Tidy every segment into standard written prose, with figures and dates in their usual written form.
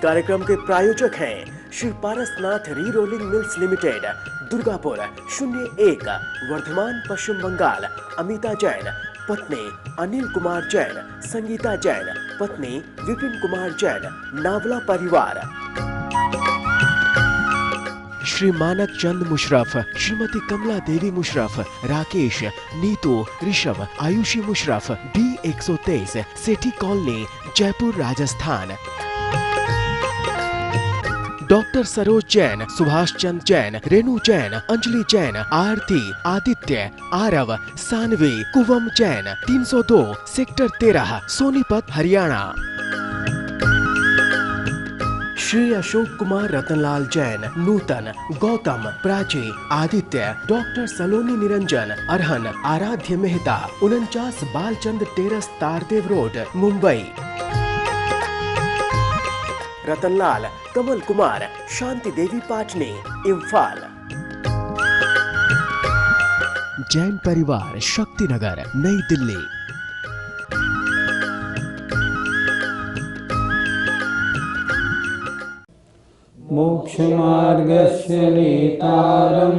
कार्यक्रम के प्रायोजक हैं Shri Parasnath re rolling mills limited, Durgapur 01, Bardhaman, Paschim Bengal. Amita Jain, पत्नी अनिल कुमार जैन, संगीता जैन, पत्नी विपिन कुमार जैन, नावला परिवार। श्री मानक चंद मुशरफ, श्रीमती कमला देवी मुशरफ, राकेश, नीतू, ऋषभ, आयुषी मुशरफ, D123, सेठी कॉलोनी, जयपुर, राजस्थान। डॉक्टर सरोज जैन, सुभाष चंद जैन, रेणु जैन, अंजलि जैन, आरती, आदित्य, आरव, सानवी, कुवम जैन, 302, सेक्टर 13, सोनीपत, हरियाणा। श्री अशोक कुमार रतनलाल जैन, नूतन, गौतम, प्राची, आदित्य, डॉक्टर सलोनी निरंजन, अरहन, आराध्य मेहता, 49 बालचंद टेरस, तारदेव रोड, मुंबई। रतनलाल, कमल कुमार, शांति देवी पाटनी, इम्फाल। जैन परिवार, शक्तिनगर, नई दिल्ली। मोक्षमार्गस्य नेतारं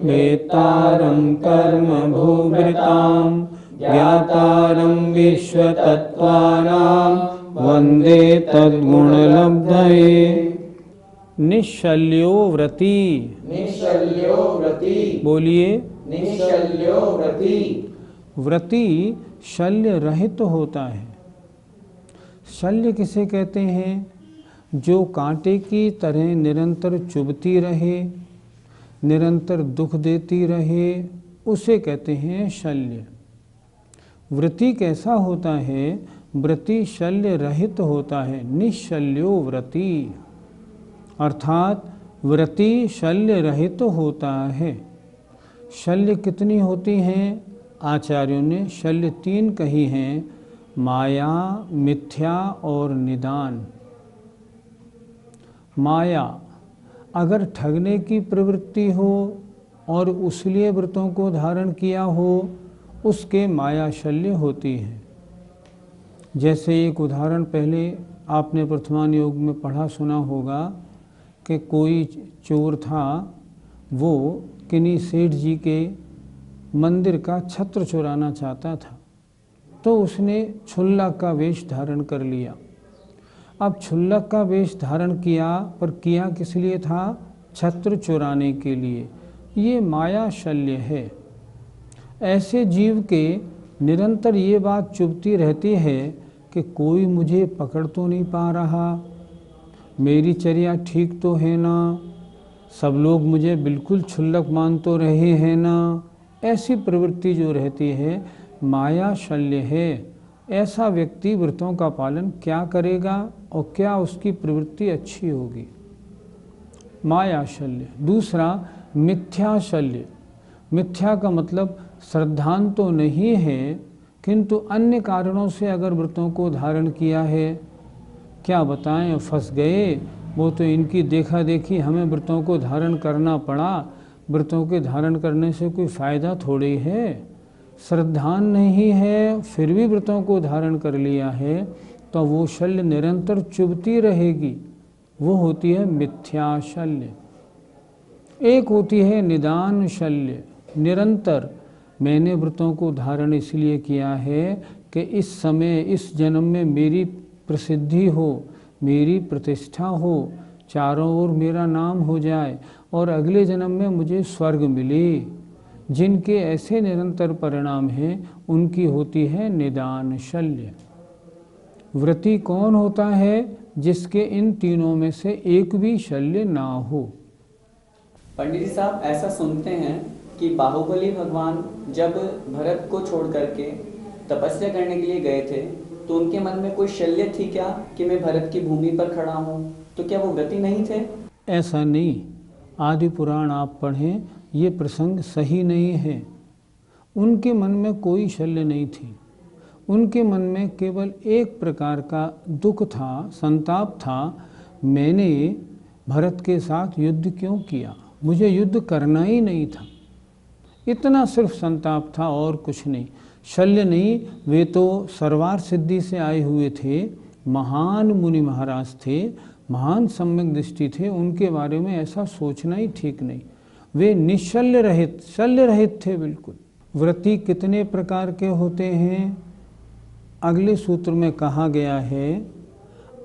वेतारं कर्मभूभृतां ज्ञातारं विश्वतत्त्वानां वन्दे तद्गुणलब्धये। निश्शल्यो व्रती, निश्शल्यो व्रती, बोलिए निश्शल्यो व्रती। व्रती शल्य रहित होता है। शल्य किसे कहते हैं? जो कांटे की तरह निरंतर चुभती रहे, निरंतर दुख देती रहे, उसे कहते हैं शल्य। व्रती कैसा होता है? व्रती शल्य रहित होता है। निश्शल्यो व्रती, अर्थात व्रती शल्य रहित होता है। शल्य कितनी होती हैं? आचार्यों ने शल्य 3 कही हैं: माया, मिथ्या और निदान। माया, अगर ठगने की प्रवृत्ति हो और उसलिए व्रतों को धारण किया हो, उसके माया शल्य होती है। जैसे एक उदाहरण पहले आपने प्रथमान योग में पढ़ा सुना होगा कि कोई चोर था, वो किन्हीं सेठ जी के मंदिर का छत्र चुराना चाहता था, तो उसने छुल्लक का वेश धारण कर लिया। अब छुल्लक का वेश धारण किया, पर किया किस लिए था? छत्र चुराने के लिए। ये माया शल्य है। ऐसे जीव के निरंतर ये बात चुभती रहती है कि कोई मुझे पकड़ तो नहीं पा रहा, मेरी चर्या ठीक तो है ना, सब लोग मुझे बिल्कुल छुल्लक मान तो रहे हैं ना। ऐसी प्रवृत्ति जो रहती है, माया शल्य है। ऐसा व्यक्ति व्रतों का पालन क्या करेगा और क्या उसकी प्रवृत्ति अच्छी होगी? माया शल्य। दूसरा, मिथ्या शल्य। मिथ्या का मतलब श्रद्धान तो नहीं है, किंतु अन्य कारणों से अगर व्रतों को धारण किया है, क्या बताएं, फंस गए, वो तो इनकी देखा देखी हमें व्रतों को धारण करना पड़ा। व्रतों के धारण करने से कोई फ़ायदा थोड़ी है। श्रद्धान नहीं है, फिर भी व्रतों को धारण कर लिया है, तो वो शल्य निरंतर चुभती रहेगी। वो होती है मिथ्या शल्य। एक होती है निदान शल्य। निरंतर मैंने व्रतों को धारण इसलिए किया है कि इस समय, इस जन्म में मेरी प्रसिद्धि हो, मेरी प्रतिष्ठा हो, चारों ओर मेरा नाम हो जाए और अगले जन्म में मुझे स्वर्ग मिले। जिनके ऐसे निरंतर परिणाम हैं, उनकी होती है निदान शल्य। व्रती कौन होता है? जिसके इन तीनों में से एक भी शल्य ना हो। पंडित जी साहब, ऐसा सुनते हैं कि बाहुबली भगवान जब भरत को छोड़ करके तपस्या करने के लिए गए थे, तो उनके मन में कोई शल्य थी क्या कि मैं भरत की भूमि पर खड़ा हूँ? तो क्या वो व्रती नहीं थे? ऐसा नहीं। आदि पुराण आप पढ़ें, ये प्रसंग सही नहीं है। उनके मन में कोई शल्य नहीं थी। उनके मन में केवल एक प्रकार का दुख था, संताप था। मैंने भरत के साथ युद्ध क्यों किया? मुझे युद्ध करना ही नहीं था। इतना सिर्फ संताप था और कुछ नहीं। शल्य नहीं। वे तो सर्वार सिद्धि से आए हुए थे, महान मुनि महाराज थे, महान सम्यक दृष्टि थे, उनके बारे में ऐसा सोचना ही ठीक नहीं। वे निशल्य रहित, शल्य रहित थे बिल्कुल। व्रती कितने प्रकार के होते हैं? अगले सूत्र में कहा गया है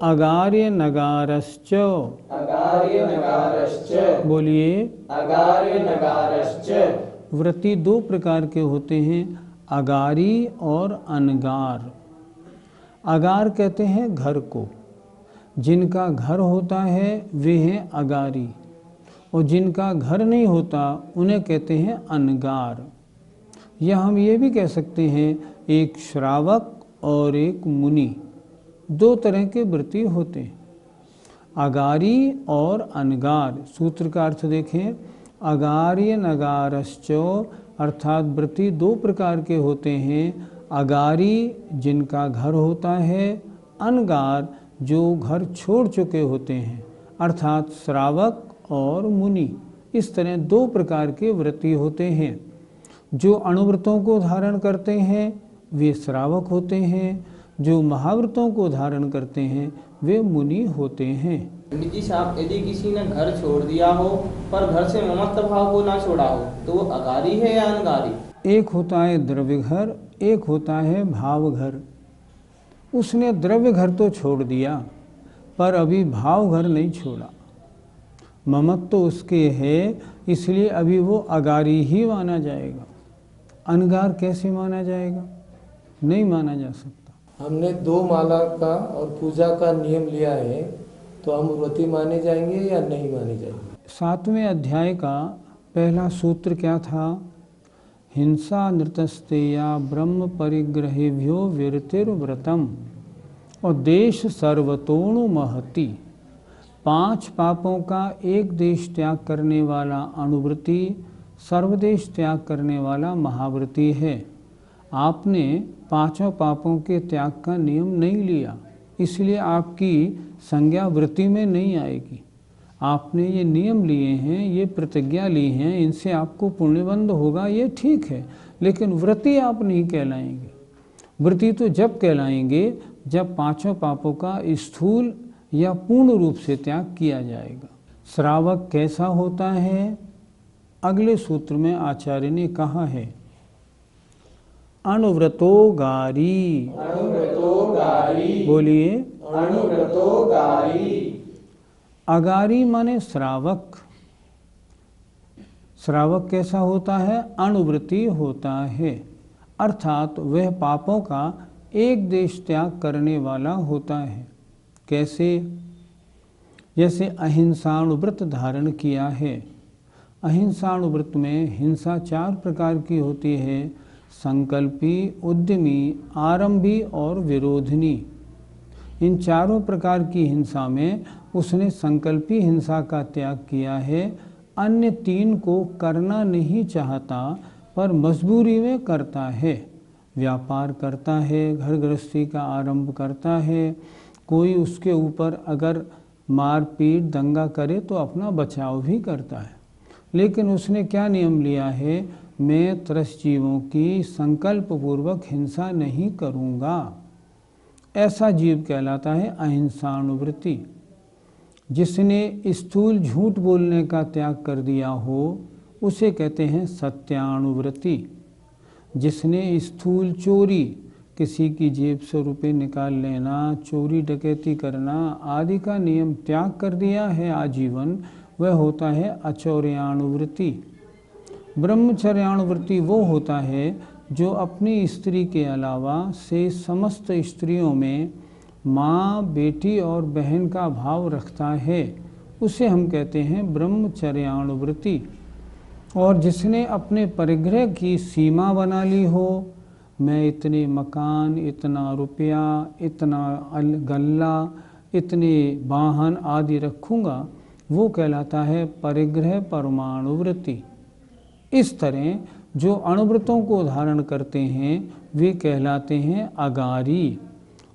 अगार्य नगारश्च। अगार्य नगारश्च। बोलिए। अगार्य नगारश्च। व्रती दो प्रकार के होते हैं, अगारी और अनगार। अगार कहते हैं घर को, जिनका घर होता है वे हैं अगारी, और जिनका घर नहीं होता उन्हें कहते हैं अनगार। या हम ये भी कह सकते हैं एक श्रावक और एक मुनि, दो तरह के व्रती होते हैं, अगारी और अनगार। सूत्र का अर्थ देखें, अगार्य नगारश्च, अर्थात व्रती दो प्रकार के होते हैं, अगारी जिनका घर होता है, अनगार जो घर छोड़ चुके होते हैं, अर्थात श्रावक और मुनि। इस तरह दो प्रकार के व्रती होते हैं। जो अणुव्रतों को धारण करते हैं वे श्रावक होते हैं, जो महाव्रतों को धारण करते हैं वे मुनि होते हैं। पंडित जी साहब, यदि किसी ने घर छोड़ दिया हो पर घर से ममत्व भाव को ना छोड़ा हो तो वो अगारी है या अनगारी? एक होता है द्रव्य घर, एक होता है भाव घर। उसने द्रव्य घर तो छोड़ दिया पर अभी भाव घर नहीं छोड़ा। ममत्व तो उसके है, इसलिए अभी वो अगारी ही माना जाएगा। अनगार कैसे माना जाएगा? नहीं माना जा सकता। हमने 2 माला का और पूजा का नियम लिया है, तो हम व्रती माने जाएंगे या नहीं माने जाएंगे? 7वें अध्याय का पहला सूत्र क्या था? हिंसा नृतस्तेया ब्रह्म परिग्रहेभ्यो विरतिर्व्रतम और देश सर्वतोणु महति। 5 पापों का एक देश त्याग करने वाला अणुव्रती सर्वदेश त्याग करने वाला महाव्रती है। आपने 5 पापों के त्याग का नियम नहीं लिया, इसलिए आपकी संज्ञा व्रती में नहीं आएगी। आपने ये नियम लिए हैं, ये प्रतिज्ञा ली हैं, इनसे आपको पुण्यबंध होगा, ये ठीक है, लेकिन व्रती आप नहीं कहलाएंगे। व्रती तो जब कहलाएंगे जब 5 पापों का स्थूल या पूर्ण रूप से त्याग किया जाएगा। श्रावक कैसा होता है? अगले सूत्र में आचार्य ने कहा है अणुव्रतोगारी। अणुव्रतोगारी। बोलिए। अणुव्रतोगारी। अगारी माने श्रावक। श्रावक कैसा होता है? अणुव्रती होता है, अर्थात वह पापों का एक देश त्याग करने वाला होता है। कैसे? जैसे अहिंसाणुव्रत धारण किया है। अहिंसाणुव्रत में हिंसा 4 प्रकार की होती है, संकल्पी, उद्यमी, आरंभी और विरोधिनी। इन चारों प्रकार की हिंसा में उसने संकल्पी हिंसा का त्याग किया है। अन्य 3 को करना नहीं चाहता पर मजबूरी में करता है। व्यापार करता है, घर गृहस्थी का आरंभ करता है, कोई उसके ऊपर अगर मारपीट दंगा करे तो अपना बचाव भी करता है। लेकिन उसने क्या नियम लिया है? मैं त्रस्त जीवों की संकल्प पूर्वक हिंसा नहीं करूँगा। ऐसा जीव कहलाता है अहिंसाणुव्रती। जिसने स्थूल झूठ बोलने का त्याग कर दिया हो उसे कहते हैं सत्याणुव्रती। जिसने स्थूल चोरी, किसी की जेब से रुपए निकाल लेना, चोरी डकैती करना आदि का नियम त्याग कर दिया है आजीवन, वह होता है अचौर्याणुव्रती। ब्रह्मचर्याणुव्रती वो होता है जो अपनी स्त्री के अलावा से समस्त स्त्रियों में माँ, बेटी और बहन का भाव रखता है, उसे हम कहते हैं ब्रह्मचर्याणुव्रती। और जिसने अपने परिग्रह की सीमा बना ली हो, मैं इतने मकान, इतना रुपया, इतना गल्ला, इतने वाहन आदि रखूँगा, वो कहलाता है परिग्रह परमाणुव्रती। इस तरह जो अणुव्रतों को धारण करते हैं वे कहलाते हैं अगारी।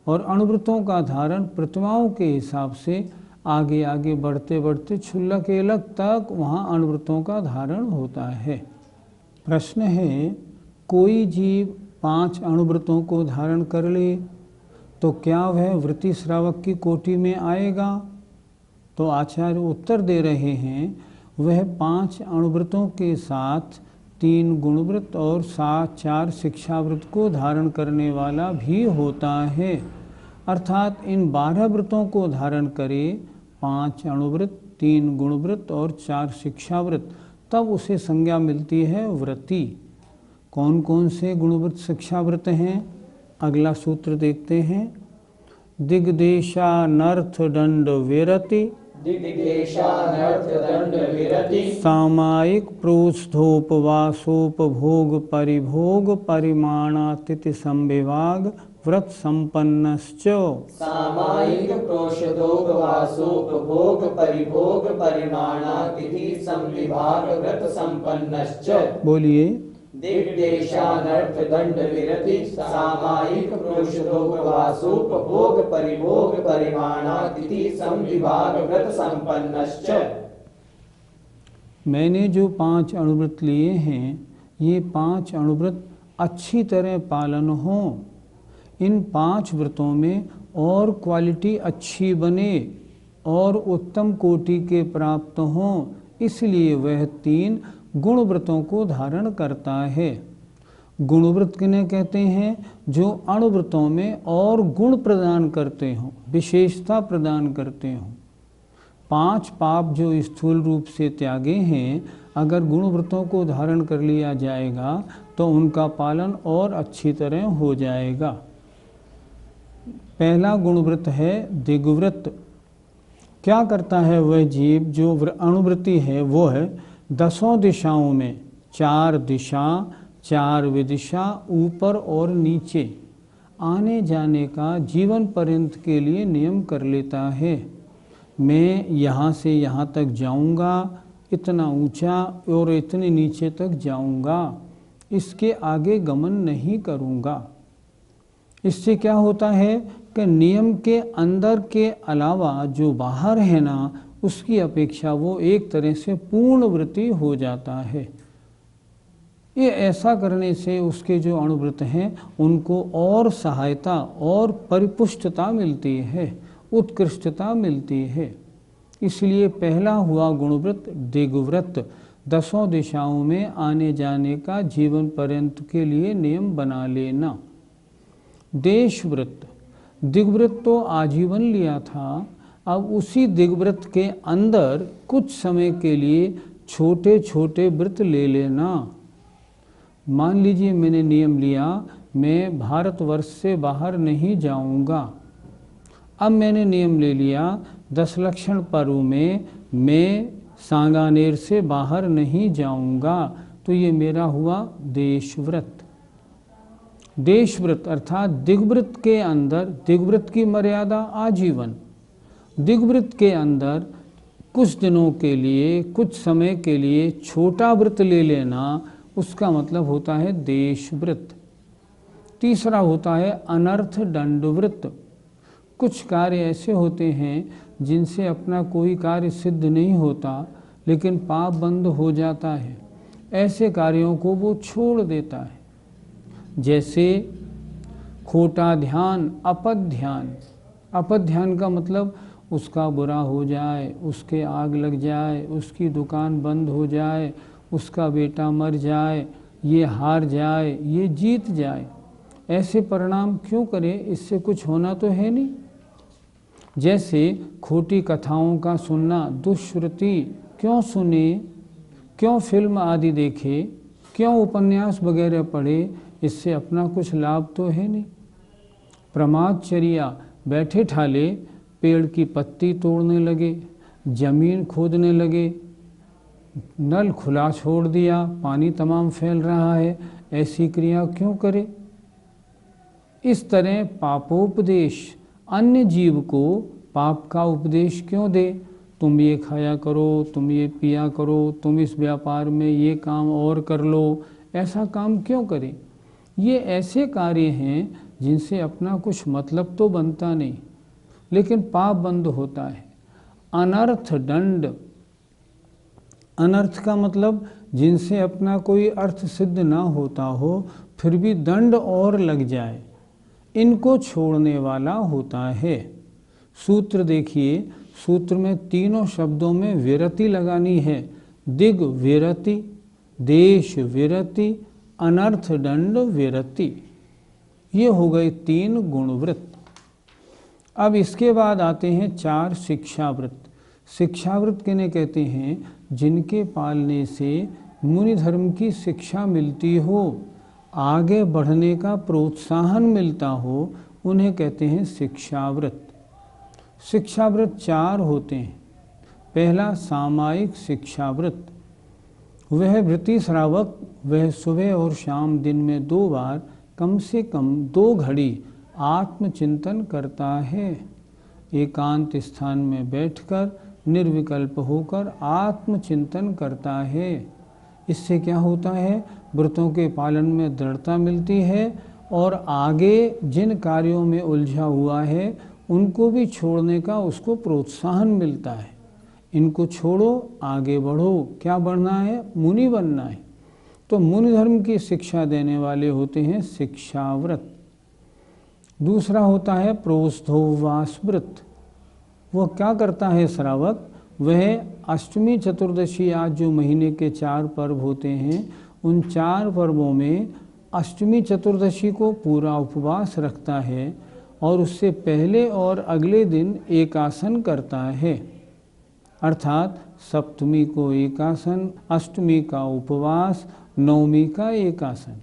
और अणुव्रतों का धारण प्रतिमाओं के हिसाब से आगे आगे बढ़ते बढ़ते क्षुल्लक एलक तक वहाँ अणुव्रतों का धारण होता है। प्रश्न है, कोई जीव 5 अणुव्रतों को धारण कर ले तो क्या वह व्रती श्रावक की कोटि में आएगा? तो आचार्य उत्तर दे रहे हैं, वह 5 अणुव्रतों के साथ 3 गुणव्रत और 4 शिक्षाव्रत को धारण करने वाला भी होता है। अर्थात इन 12 व्रतों को धारण करे, 5 अणुव्रत, 3 गुणव्रत और 4 शिक्षाव्रत, तब उसे संज्ञा मिलती है व्रती। कौन कौन से गुणव्रत शिक्षाव्रत हैं? अगला सूत्र देखते हैं। दिग्देशानर्थ दंड विरति, सामायिक प्रोष्ठोपवासोपभोग परिभोग परिमाणातिथि संविभाग व्रत संपन्नश्च। सामायिक प्रोषदोपवासोपभोग परिभोग परिमाणातिथि संविभाग व्रत संपन्नश्च। बोलिए। दिग्देशानर्थ दंड विरति, सामायिक प्रोषदोपवासोपभोग परिभोग परिमाणातिथि संविभाग व्रत संपन्नश्च। मैंने जो 5 अणुव्रत लिए हैं, ये 5 अणुव्रत अच्छी तरह पालन हो, इन 5 व्रतों में और क्वालिटी अच्छी बने और उत्तम कोटि के प्राप्त हों, इसलिए वह 3 गुणव्रतों को धारण करता है। गुणव्रत किन्हें कहते हैं? जो अणुव्रतों में और गुण प्रदान करते हों, विशेषता प्रदान करते हों। 5 पाप जो स्थूल रूप से त्यागे हैं, अगर गुणव्रतों को धारण कर लिया जाएगा तो उनका पालन और अच्छी तरह हो जाएगा। पहला गुणव्रत है दिग्व्रत। क्या करता है वह जीव जो अणुव्रती है? वो है 10 दिशाओं में 4 दिशा 4 विदिशा, ऊपर और नीचे आने जाने का जीवन पर्यंत के लिए नियम कर लेता है। मैं यहाँ से यहाँ तक जाऊँगा, इतना ऊंचा और इतने नीचे तक जाऊँगा, इसके आगे गमन नहीं करूँगा। इससे क्या होता है कि नियम के अंदर के अलावा जो बाहर है ना, उसकी अपेक्षा वो एक तरह से पूर्णव्रती हो जाता है। ये ऐसा करने से उसके जो अणुव्रत हैं उनको और सहायता और परिपुष्टता मिलती है, उत्कृष्टता मिलती है। इसलिए पहला हुआ गुणव्रत दिग्व्रत, 10 दिशाओं में आने जाने का जीवन पर्यंत के लिए नियम बना लेना। देशव्रत, दिग्व्रत तो आजीवन लिया था, अब उसी दिग्व्रत के अंदर कुछ समय के लिए छोटे छोटे व्रत ले लेना। मान लीजिए मैंने नियम लिया, मैं भारतवर्ष से बाहर नहीं जाऊंगा। अब मैंने नियम ले लिया 10 लक्षण पर्व में मैं सांगानेर से बाहर नहीं जाऊंगा, तो ये मेरा हुआ देशव्रत। देशव्रत अर्थात दिग्व्रत के अंदर, दिग्व्रत की मर्यादा आजीवन, दिग्व्रत के अंदर कुछ दिनों के लिए, कुछ समय के लिए छोटा व्रत ले लेना, उसका मतलब होता है देशव्रत। तीसरा होता है अनर्थ दंडव्रत। कुछ कार्य ऐसे होते हैं जिनसे अपना कोई कार्य सिद्ध नहीं होता, लेकिन पाप बंद हो जाता है। ऐसे कार्यों को वो छोड़ देता है, जैसे खोटा ध्यान, अपद ध्यान। अपद ध्यान का मतलब उसका बुरा हो जाए, उसके आग लग जाए, उसकी दुकान बंद हो जाए, उसका बेटा मर जाए, ये हार जाए, ये जीत जाए। ऐसे परिणाम क्यों करे? इससे कुछ होना तो है नहीं। जैसे खोटी कथाओं का सुनना, दुष्श्रुति क्यों सुने, क्यों फिल्म आदि देखे, क्यों उपन्यास वगैरह पढ़े, इससे अपना कुछ लाभ तो है नहीं। प्रमादचर्या, बैठे ठाले पेड़ की पत्ती तोड़ने लगे, जमीन खोदने लगे, नल खुला छोड़ दिया, पानी तमाम फैल रहा है, ऐसी क्रिया क्यों करे? इस तरह पापोपदेश, अन्य जीव को पाप का उपदेश क्यों दे? तुम ये खाया करो, तुम ये पिया करो, तुम इस व्यापार में ये काम और कर लो, ऐसा काम क्यों करे? ये ऐसे कार्य हैं जिनसे अपना कुछ मतलब तो बनता नहीं, लेकिन पाप बंद होता है। अनर्थ दंड, अनर्थ का मतलब जिनसे अपना कोई अर्थ सिद्ध ना होता हो, फिर भी दंड और लग जाए, इनको छोड़ने वाला होता है। सूत्र देखिए, सूत्र में तीनों शब्दों में विरति लगानी है। दिग विरति, देश विरति, अनर्थ दंड विरति। ये हो गए 3 गुणव्रत। अब इसके बाद आते हैं 4 शिक्षाव्रत। शिक्षाव्रत किन्हें कहते हैं? जिनके पालने से मुनि धर्म की शिक्षा मिलती हो, आगे बढ़ने का प्रोत्साहन मिलता हो, उन्हें कहते हैं शिक्षाव्रत। शिक्षाव्रत 4 होते हैं। पहला सामायिक शिक्षाव्रत। वह वृत्ति श्रावक वह सुबह और शाम दिन में 2 बार कम से कम 2 घड़ी आत्मचिंतन करता है। एकांत स्थान में बैठकर निर्विकल्प होकर आत्मचिंतन करता है। इससे क्या होता है? व्रतों के पालन में दृढ़ता मिलती है और आगे जिन कार्यों में उलझा हुआ है उनको भी छोड़ने का उसको प्रोत्साहन मिलता है। इनको छोड़ो, आगे बढ़ो। क्या बढ़ना है? मुनि बनना है। तो मुनि धर्म की शिक्षा देने वाले होते हैं शिक्षाव्रत। दूसरा होता है प्रोष्ठोवास व्रत। वह क्या करता है श्रावक? वह अष्टमी चतुर्दशी, आज जो महीने के 4 पर्व होते हैं, उन 4 पर्वों में अष्टमी चतुर्दशी को पूरा उपवास रखता है और उससे पहले और अगले दिन एकासन करता है। अर्थात सप्तमी को एकासन, अष्टमी का उपवास, नवमी का एकासन।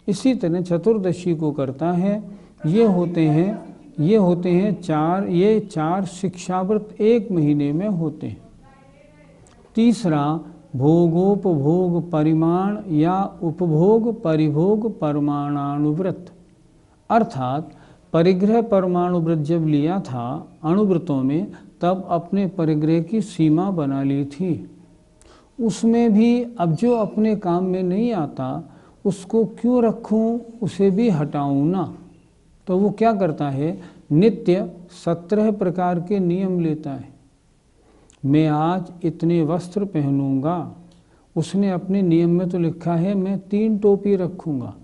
इसी तरह चतुर्दशी को करता है। ये होते हैं 4 शिक्षाव्रत 1 महीने में होते हैं। तीसरा भोगोपभोग परिमाण या उपभोग परिभोग परमाणानुव्रत। अर्थात परिग्रह परमाणुव्रत जब लिया था अणुव्रतों में, तब अपने परिग्रह की सीमा बना ली थी। उसमें भी अब जो अपने काम में नहीं आता उसको क्यों रखूं, उसे भी हटाऊं ना। तो वो क्या करता है? नित्य 17 प्रकार के नियम लेता है। मैं आज इतने वस्त्र पहनूंगा। उसने अपने नियम में तो लिखा है मैं 3 टोपी रखूंगा,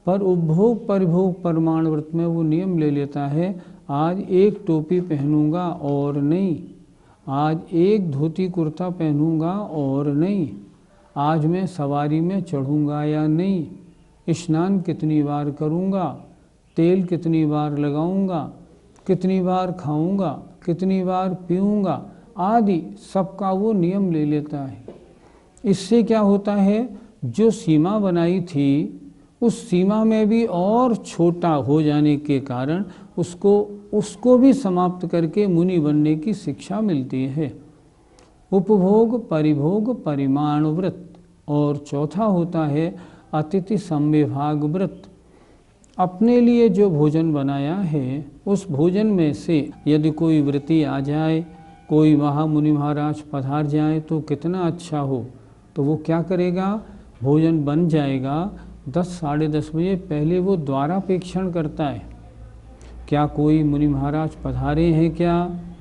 पर उपभोग परिभोग परमाण व्रत में वो नियम ले लेता है आज 1 टोपी पहनूंगा और नहीं, आज 1 धोती कुर्ता पहनूंगा और नहीं, आज मैं सवारी में चढ़ूंगा या नहीं, स्नान कितनी बार करूंगा, तेल कितनी बार लगाऊंगा, कितनी बार खाऊंगा, कितनी बार पीऊंगा आदि सबका वो नियम ले लेता है। इससे क्या होता है? जो सीमा बनाई थी उस सीमा में भी और छोटा हो जाने के कारण उसको भी समाप्त करके मुनि बनने की शिक्षा मिलती है। उपभोग परिभोग परिमाण व्रत। और चौथा होता है अतिथि संविभाग व्रत। अपने लिए जो भोजन बनाया है उस भोजन में से यदि कोई व्रती आ जाए, कोई महामुनि महाराज पधार जाए तो कितना अच्छा हो। तो वो क्या करेगा? भोजन बन जाएगा 10 साढ़े 10 बजे पहले वो द्वारापेक्षण करता है। क्या कोई मुनि महाराज पधारे हैं क्या?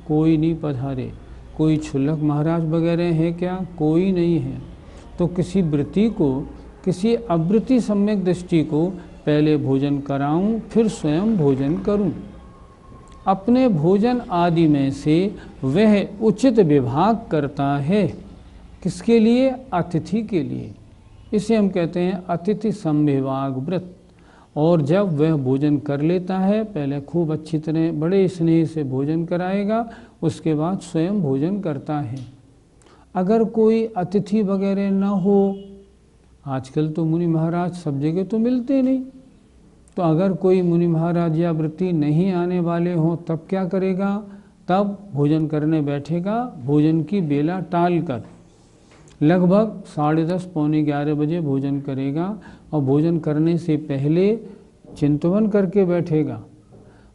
कोई नहीं पधारे। कोई क्षुल्लक महाराज वगैरह हैं क्या? कोई नहीं है। तो किसी व्रती को, किसी अव्रती सम्यक दृष्टि को पहले भोजन कराऊं, फिर स्वयं भोजन करूं। अपने भोजन आदि में से वह उचित विभाग करता है। किसके लिए? अतिथि के लिए। इसे हम कहते हैं अतिथि संविभाग व्रत। और जब वह भोजन कर लेता है, पहले खूब अच्छी तरह बड़े स्नेह से भोजन कराएगा, उसके बाद स्वयं भोजन करता है। अगर कोई अतिथि वगैरह न हो, आजकल तो मुनि महाराज सब जगह तो मिलते नहीं, तो अगर कोई मुनि महाराज या व्रती नहीं आने वाले हों तब क्या करेगा? तब भोजन करने बैठेगा। भोजन की बेला टाल कर लगभग 10:30 पौने 11 बजे भोजन करेगा और भोजन करने से पहले चिंतवन करके बैठेगा।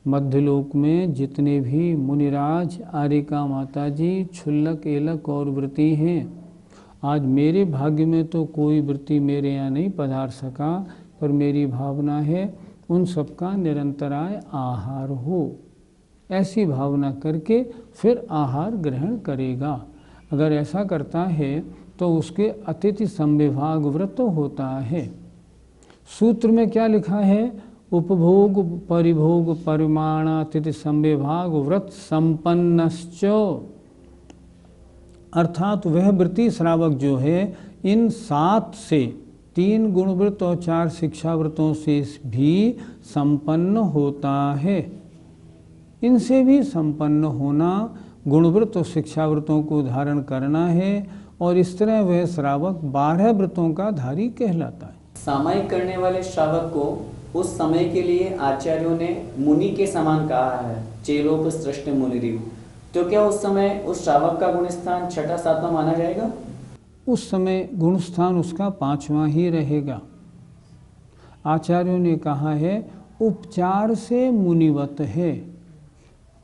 मध्यलोक में जितने भी मुनिराज, आर्यिका माता जी, क्षुल्लक एलक और व्रती हैं, आज मेरे भाग्य में तो कोई व्रती मेरे यहाँ नहीं पधार सका, पर मेरी भावना है उन सबका निरंतराय आहार हो। ऐसी भावना करके फिर आहार ग्रहण करेगा। अगर ऐसा करता है तो उसके अतिथि संविभाग व्रत होता है। सूत्र में क्या लिखा है? उपभोग परिभोग परिमाण अतिथि संविभाग व्रत संपन्नश्च। अर्थात वह वृत्ति श्रावक जो है इन 7 से 3 गुणव्रत और 4 शिक्षाव्रतों से भी संपन्न होता है। इनसे भी संपन्न होना, गुणव्रत और शिक्षाव्रतों को धारण करना है, और इस तरह वह श्रावक 12 व्रतों का धारी कहलाता है। सामायिक करने वाले श्रावक को उस समय के लिए आचार्यों ने मुनि के समान कहा है, चेलोपसृष्ट मुनिरिव। तो क्या उस समय उस श्रावक का गुण स्थान 6वां 7वां माना जाएगा? उस समय गुण स्थान उसका 5वां ही रहेगा। आचार्यों ने कहा है उपचार से मुनिवत है।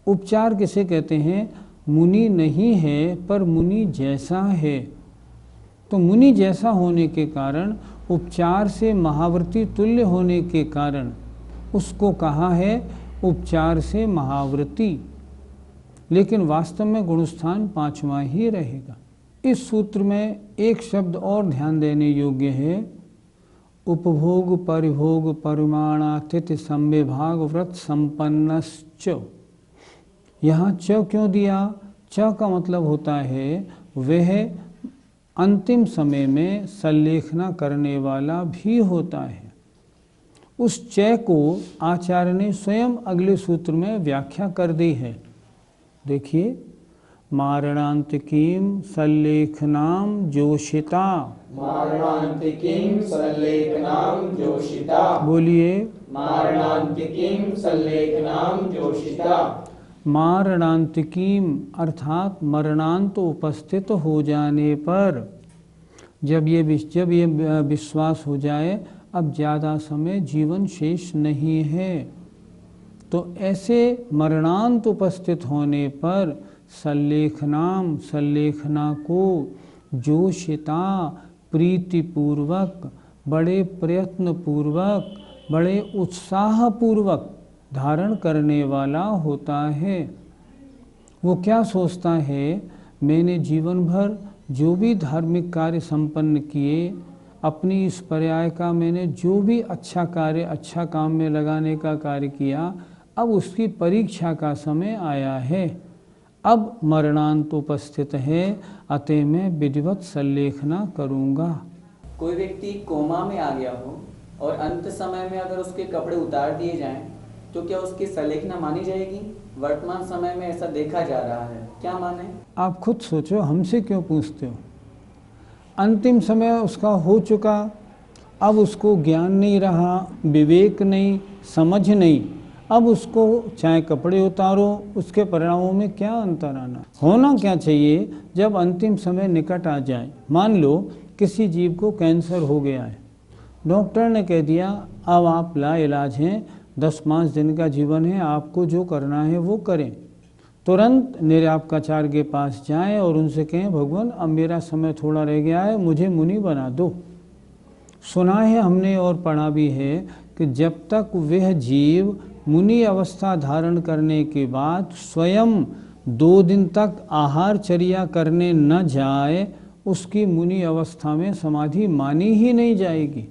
उपचार किसे कहते हैं? मुनि नहीं है पर मुनि जैसा है। तो मुनि जैसा होने के कारण, उपचार से महाव्रती तुल्य होने के कारण उसको कहा है उपचार से महाव्रती, लेकिन वास्तव में गुणस्थान 5वां ही रहेगा। इस सूत्र में एक शब्द और ध्यान देने योग्य है, उपभोग परिभोग परिमाणातिथि संविभाग व्रत संपन्नश्च। यहाँ च क्यों दिया? च का मतलब होता है वह अंतिम समय में संलेखना करने वाला भी होता है। उस च को आचार्य ने स्वयं अगले सूत्र में व्याख्या कर दी है। देखिए, मारणांतिकीम सल्लेखनाम जोशिता। मारणांतिकीम सल्लेखनाम जोशिता। बोलिए, मारणांतिकीम सल्लेखनाम जोशिता। मारणांतिकीम अर्थात मरणांत उपस्थित हो जाने पर, जब ये विश्वास हो जाए अब ज़्यादा समय जीवन शेष नहीं है, तो ऐसे मरणांत उपस्थित होने पर सल्लेखनाम संलेखना को जोशिता प्रीतिपूर्वक, बड़े प्रयत्नपूर्वक, बड़े उत्साहपूर्वक धारण करने वाला होता है। वो क्या सोचता है, मैंने जीवन भर जो भी धार्मिक कार्य संपन्न किए, अपनी इस पर्याय का मैंने जो भी अच्छा कार्य, अच्छा काम में लगाने का कार्य किया, अब उसकी परीक्षा का समय आया है। अब मरणांत उपस्थित है, अतः मैं विधिवत संलेखना करूँगा। कोई व्यक्ति कोमा में आ गया हो और अंत समय में अगर उसके कपड़े उतार दिए जाएं, तो क्या उसकी संलेखना मानी जाएगी? वर्तमान समय में ऐसा देखा जा रहा है, क्या माने? आप खुद सोचो, हमसे क्यों पूछते हो? अंतिम समय उसका हो चुका, अब उसको ज्ञान नहीं रहा, विवेक नहीं, समझ नहीं, अब उसको चाहे कपड़े उतारो, उसके परिणामों में क्या अंतर आना? होना क्या चाहिए, जब अंतिम समय निकट आ जाए, मान लो किसी जीव को कैंसर हो गया है, डॉक्टर ने कह दिया अब आप लाइलाज हैं, 10-5 दिन का जीवन है, आपको जो करना है वो करें। तुरंत निर्यापकाचार्य के पास जाएं और उनसे कहें भगवान अब मेरा समय थोड़ा रह गया है, मुझे मुनि बना दो। सुना है हमने और पढ़ा भी है कि जब तक वह जीव मुनि अवस्था धारण करने के बाद स्वयं 2 दिन तक आहारचर्या करने न जाए, उसकी मुनि अवस्था में समाधि मानी ही नहीं जाएगी।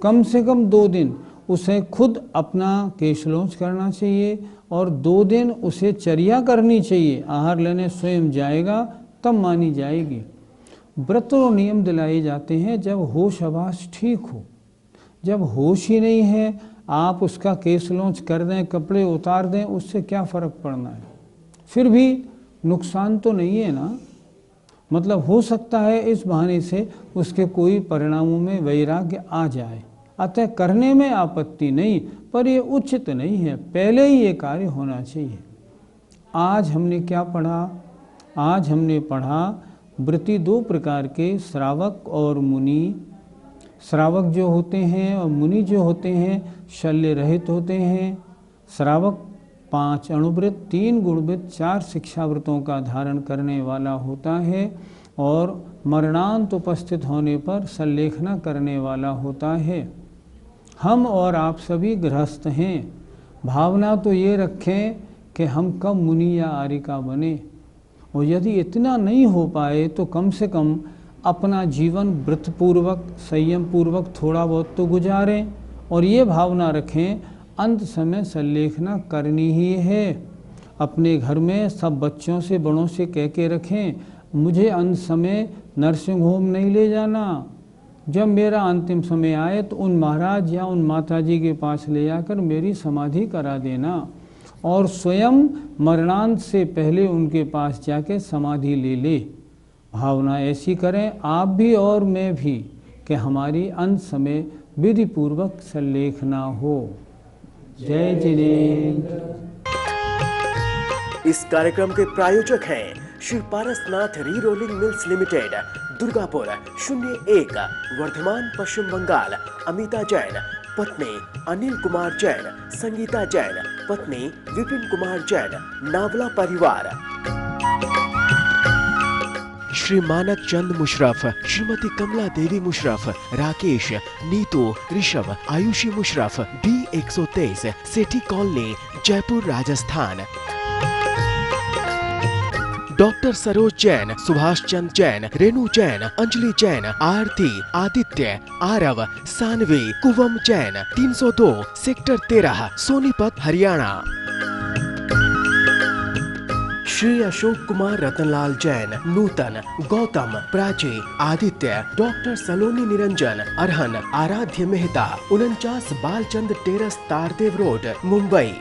कम से कम 2 दिन उसे खुद अपना केशलोच करना चाहिए और 2 दिन उसे चर्या करनी चाहिए, आहार लेने स्वयं जाएगा तब मानी जाएगी। व्रत और नियम दिलाए जाते हैं जब होश आभास ठीक हो। जब होश ही नहीं है, आप उसका केशलोच कर दें, कपड़े उतार दें, उससे क्या फ़र्क पड़ना है? फिर भी नुकसान तो नहीं है ना। मतलब हो सकता है इस बहाने से उसके कोई परिणामों में वैराग्य आ जाए, अतः करने में आपत्ति नहीं, पर ये उचित नहीं है, पहले ही ये कार्य होना चाहिए। आज हमने क्या पढ़ा? आज हमने पढ़ा वृत्ति 2 प्रकार के, श्रावक और मुनि। श्रावक जो होते हैं और मुनि जो होते हैं शल्य रहित होते हैं। श्रावक 5 अणुव्रत, 3 गुणव्रत, 4 शिक्षाव्रतों का धारण करने वाला होता है और मरणांत उपस्थित होने पर संलेखना करने वाला होता है। हम और आप सभी गृहस्थ हैं। भावना तो ये रखें कि हम कब मुनि या आर्यिका बने, और यदि इतना नहीं हो पाए तो कम से कम अपना जीवन व्रतपूर्वक, संयम पूर्वक थोड़ा बहुत तो गुजारें, और ये भावना रखें अंत समय संलेखना करनी ही है। अपने घर में सब बच्चों से बड़ों से कह के रखें, मुझे अंत समय नर्सिंग होम नहीं ले जाना। जब मेरा अंतिम समय आए तो उन महाराज या उन माताजी के पास ले जाकर मेरी समाधि करा देना और स्वयं मरणांत से पहले उनके पास जाके समाधि ले ले। भावना ऐसी करें आप भी और मैं भी कि हमारी अंत समय विधि पूर्वक संलेखना हो। जय जिनेन्द्र। इस कार्यक्रम के प्रायोजक हैं श्री पारसनाथ रीरोलिंग मिल्स लिमिटेड, दुर्गापुर 01, वर्धमान पश्चिम बंगाल। अमिता जैन, पत्नी अनिल कुमार जैन, संगीता जैन, पत्नी विपिन कुमार जैन, नावला परिवार। श्री मानक चंद मुशरफ, श्रीमती कमला देवी मुशरफ, राकेश, नीतू, ऋषभ, आयुषी मुशरफ, B123, सेठी कॉलोनी, जयपुर, राजस्थान। डॉक्टर सरोज जैन, सुभाष चंद जैन, रेणु जैन, अंजलि जैन, आरती, आदित्य, आरव, सानवी, कुवम जैन, 302, सेक्टर 13, सोनीपत, हरियाणा। श्री अशोक कुमार रतनलाल जैन, नूतन, गौतम, प्राची, आदित्य, डॉक्टर सलोनी निरंजन, अरहन, आराध्य मेहता, 49 बालचंद टेरस, तारदेव रोड, मुंबई।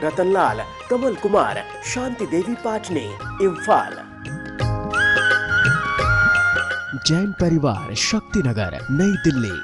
रतनलाल, कमल कुमार, शांति देवी पाटनी, इम्फाल। जैन परिवार, शक्तिनगर, नई दिल्ली।